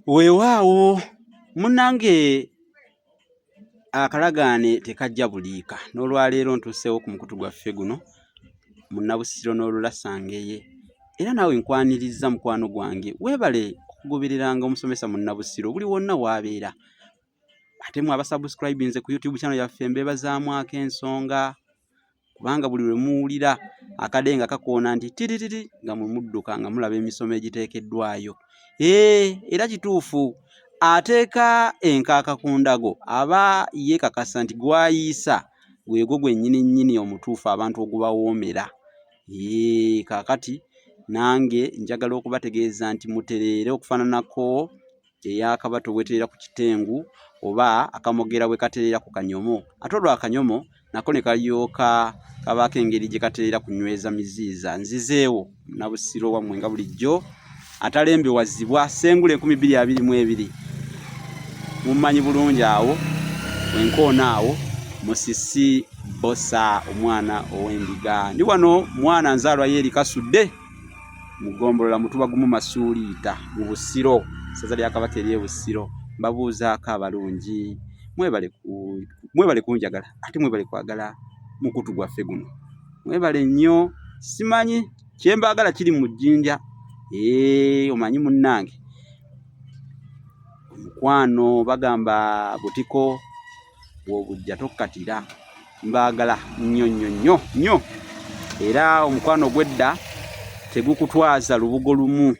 Weewaawo munnange akalagaane tekajja buliika n'olwaleero ntuuseewo ku mukutu gwaffe guno Munnabusiro n'Olulasangeye era naawe nkwaniriza mukwano gwange weebale okugobereranga omusomesa Munnabusiro buli wonna w'abeera ate mwe abasubscribinze ku YouTube channel yaffe mbebazaamu ak'ensonga kubanga buli lwe muwulira akadenga kakoona nti tiritiri nga mudduka nga mulaba emisomo egiteekeddwayo era kituufu ateeka enkaaka ku ndago aba yeekakasa nti gwayiisa gwegwo gwennyini omutuufu abantu ogubawoomera. Kaakati nange njagala okubategeeza nti mutereere okufaananako ey'akabato bwetereera ku kitengu oba akamogera bwe katereera ku kanyomo ate olwo akanyomo nako ne kalyoka kabaako engeri gye katereera kunyweza miziiza. Nzizeewo Munnabusiro wammwe nga bulijjo atalembewazibwa Ssengule 2022 mummanyi bulungi awo wenkoona awo Musisi Bosa omwana ow'endiga ndi wano mwana nzaalwa Yeri Kasudde mugombolola mutuba gumu Masuuliita mu Busiro ssaza lya Kabaka ery'e Busiro mbabuuzaako abalungi mwebale kunjagala ate mwebale kwagala mukutu gwaffe guno mwebale nnyo simanyi kyembaagala kiri mu jjinja omanyi munnange omukwano bagamba butiko bw'obujja tokkatira mbaagala nnyo era omukwano gw'edda tegukutwaza lubugo lumu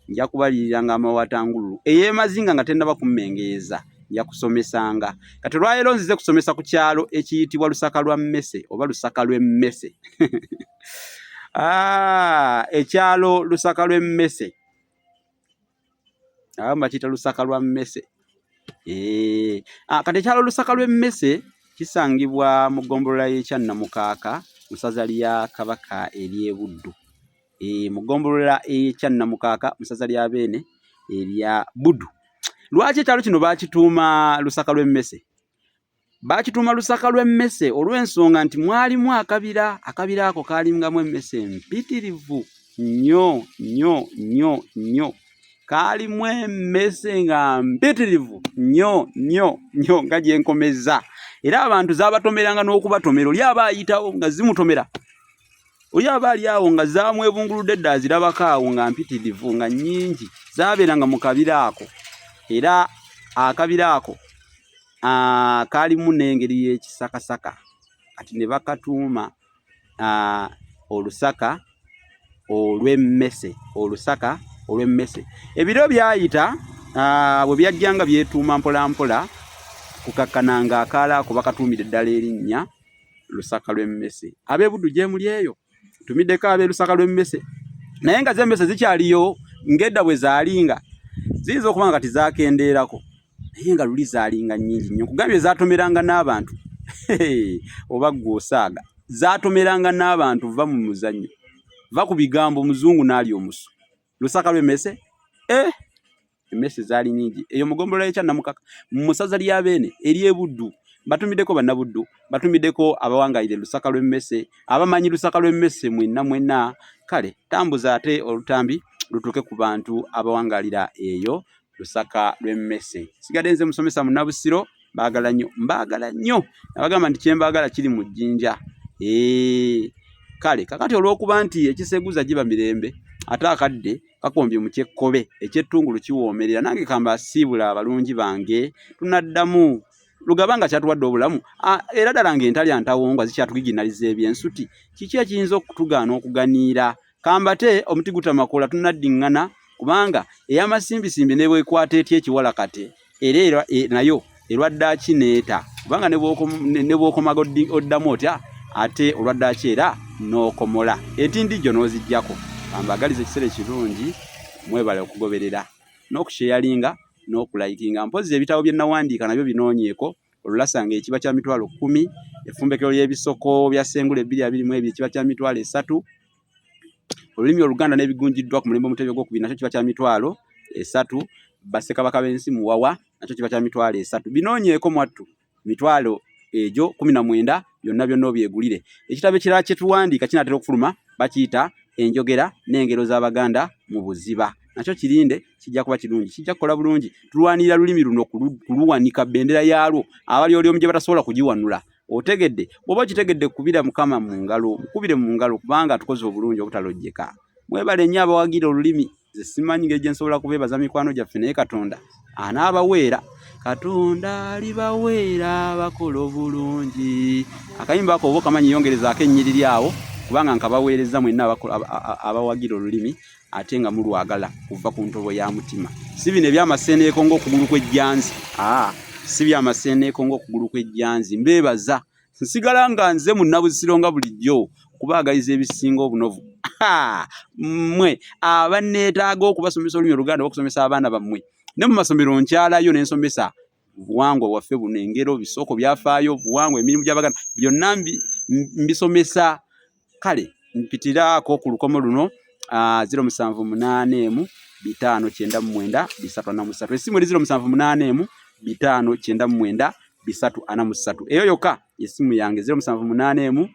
nja kubalirira nga amawatangululu eyeemazinga nga tennaba kummengeeza nja kusomesanga kati olwaleero nzize kusomesa ku kyalo ekiyitibwa Lusaka lwa Mmese oba Lusaka lw'Emmese ekyalo Lusaka lw'Emmese bakiyita Lusaka lwa Mmese kati ekyalo Lusaka lw'Emmese kisangibwa mu ggombolola y'Ekyannamukaaka mu ssaza lya Kabaka ery'e Buddu mu ggombolola y'Ekyannamukaaka mu ssaza lya Beene erya Buddu. Lwaki ekyalo kino baakituuma Lusaka lw'Emmese? Baakituuma Lusaka lw'Emmese olw'ensonga nti mwalimu akabira ako kaalingamu emmese empitirivu nnyo kaalimu emmese nga mpitirivu nnyo nga gyenkomeza era abantu zaabatomeranga n'okubatomera oli aba ayitawo nga zimutomera oli aba ali awo nga zaamwebunguludde edda azirabako awo nga mpitirivu nga nnyingi zaabeeranga mu kabira ako era akabira ako kaalimu n'engeri y'ekisakasaka kati ne bakatuuma Olusaka olw'Emmese ebiro byayita bwe byajjanga byetuuma mpola kukakkananga akaala ako bakatuumira eddala erinnya Lusaka lw'Emmese. Ab'e Buddu gye muli eyo tumiddeko ab'e Lusaka lw'Emmese naye nga z'emmese zikyaliyo ng'edda bwe zaalinga ziyinza okuba nga tizaakendeerako naye nga luli zaalinga nnyingi nnyo kugambye zaatomeranga n'abantu oba gw'osaaga zaatomeranga n'abantu va mu muzannyo va ku bigambo omuzungu n'ali omusu Lusaka lw'Emmese emmese zaali nnyingi eyo mugombolola y'Ekyannamukaaka mu ssaza lya Beene ery'e Buddu batumiddeko bannabuddu batumiddeko abawangayire Lusaka lw'Emmese abamanyi Lusaka lw'Emmese mwenna kale tambuza ate olutambi lutuuke ku bantu abawangalira eyo Lusaka lw'Emmese. Sigadde nze musomesa Munnabusiro mbaagala nnyo abagamba nti kyembaagala kiri mu jjinja kale kakati olw'okuba nti ekiseguza giba mirembe ate akadde kakombye mu kyekkobe ekyettungulu kiwoomerera nange kamba siibula abalungi bange tunaddamu lugabanga kyatuwadde obulamu era ddala ng'entalya ntawongwa zikyatugiginaliza ebyensuti kiki ekiyinza okutugaana okuganiira kambate omuti gutamakoola tunaddiŋŋana kubanga ey'amasimbisimbi ne bwekwata etya ekiwalakate era nayo erwaddaaki neeta kubanga ne bw'okomaga oddamu otya ate olwaddaaki era n'okomola entindijjo n'oziggyako ambagaliza ekiseera ekirungi mwebale okugoberera n'okusheyalinga n'okulayikinga mpozi ebitabo bye nawandiika nabyo binoonyeeko Olulasangeye ekiba kya mitwalo 10 effumbekero ly'ebisoko bya Ssengule 222 ekiba kya mitwalo 3 olulimi Oluganda n'ebigunjiddwa ku mulembe Omutebe gw'okubiri nakyo kiba kya mitwalo 3 Bassekabaka b'ensi Muwawa nakyo kiba kya mitwalo 3 binoonyeeko mwattu mitwalo egyo 19 byonna obyegulire. Ekitabo ekirala kye tuwandiika kinaatera okufuluma bakiyita enjogera n'engero z'Abaganda mu buziba. Nakyo kirinde kijja kuba kirungi, kijja kukola bulungi. Tulwanira lulimi luno kuluwanika bendera yaalwo abali oli omuje batasobola kugiwanula. Otegedde bw'oba kitegedde kubira Mukama mu ngalo, mukubire mu ngalo kubanga tukoze obulungi obutalojjeka. Mwebale nnyo abawagira olulimi, ze simanyi ngeri gye nsobola kubeebaza mikwano gyaffe naye Katonda anaabaweera. Katonda alibaweera bakola obulungi. Akayimba ako oba okamanyi yongerezaako ennyiriri awo kubanga nkabaweereza mwenna abawagira olulimi ate nga mulwagala kuva ku ntobo ya mutima. Si bino ebyamaseeneeko ng'okugulu kw'ejjanzi. Si byamaseeneeko ng'okugulu kw'ejjanzi. Mbeebaza nsigala nga nze mu Nabuziro nga bulijjo okubaagaliza ebisinga obunovu. Mmwe abanneetaaga okubasomesa olulimi Oluganda okusomesa abaana bammwe ne mu masomero nkyalayo n'ensomesa obuwangwa bwaffe buno, engero, bisoko byafaayo, obuwangwa, emirimu gy'Abaganda byonna mbisomesa. Kale mpitiraako ku lukomo luno 078 599 343. Esimu eri 078 599 343. Eyo yokka esimu yange 078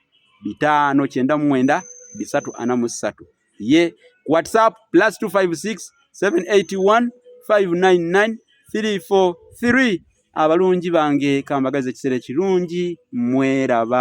599 343. Ye WhatsApp +256 781 599 343. Abalungi bange kambagaze ekiseera kirungi. Mweraba.